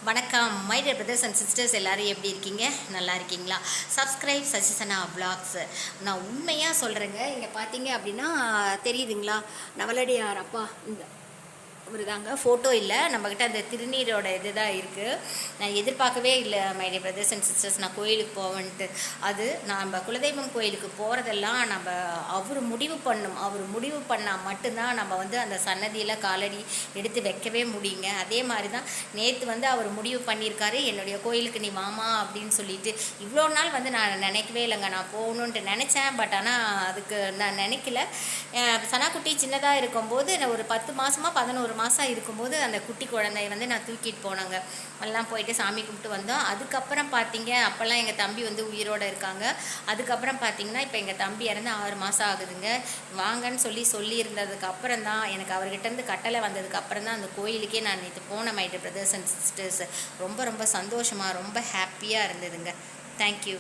வணக்கம் my dear brothers and sisters, எல்லோரும் எப்படி இருக்கீங்க? நல்லா இருக்கீங்களா? சப்ஸ்கிரைப் சசிசனா விளாக்ஸ். நான் உண்மையாக சொல்கிறேங்க. இங்கே பார்த்தீங்க அப்படின்னா தெரியுதுங்களா, நவலடியார் அப்பா இந்த ஒரு தாங்க ஃபோட்டோ இல்லை நம்மக்கிட்ட. அந்த திருநீரோட இது தான் இருக்குது. நான் எதிர்பார்க்கவே இல்லை my dear brothers and sisters, நான் கோயிலுக்கு போவேன்ட்டு. அது நம்ம குலதெய்வம் கோயிலுக்கு போகிறதெல்லாம் நம்ம அவர் முடிவு பண்ணணும். அவர் முடிவு பண்ணால் மட்டும்தான் நம்ம அந்த சன்னதியில் காலடி எடுத்து வைக்கவே முடியுங்க. அதே மாதிரி தான் நேற்று அவர் முடிவு பண்ணியிருக்காரு, என்னுடைய கோயிலுக்கு நீ வாமா அப்படின்னு சொல்லிட்டு. இவ்வளோ நாள் நான் நினைக்கவே இல்லைங்க, நான் போகணுன்ட்டு நினச்சேன். பட் ஆனால் அதுக்கு நான் நினைக்கல. சனாக்குட்டி சின்னதாக இருக்கும்போது ஒரு 10 மாதமாக 11 மாதம் இருக்கும்போது அந்த குட்டி குழந்தைய நான் தூக்கிட்டு போனாங்க. எல்லாம் போயிட்டு சாமி கும்பிட்டு வந்தோம். அதுக்கப்புறம் பார்த்தீங்க, அப்போல்லாம் எங்கள் தம்பி உயிரோடு இருக்காங்க. அதுக்கப்புறம் பார்த்தீங்கன்னா இப்போ எங்கள் தம்பி இறந்து 6 மாதம் ஆகுதுங்க. வாங்கன்னு சொல்லியிருந்ததுக்கு அப்புறம் தான் எனக்கு அவர்கிட்டருந்து கட்டளை வந்ததுக்கு அப்புறம் தான் அந்த கோயிலுக்கே நான் நேற்று போன my dear brothers and sisters. ரொம்ப ரொம்ப சந்தோஷமாக ரொம்ப ஹாப்பியாக இருந்ததுங்க. தேங்க்யூ.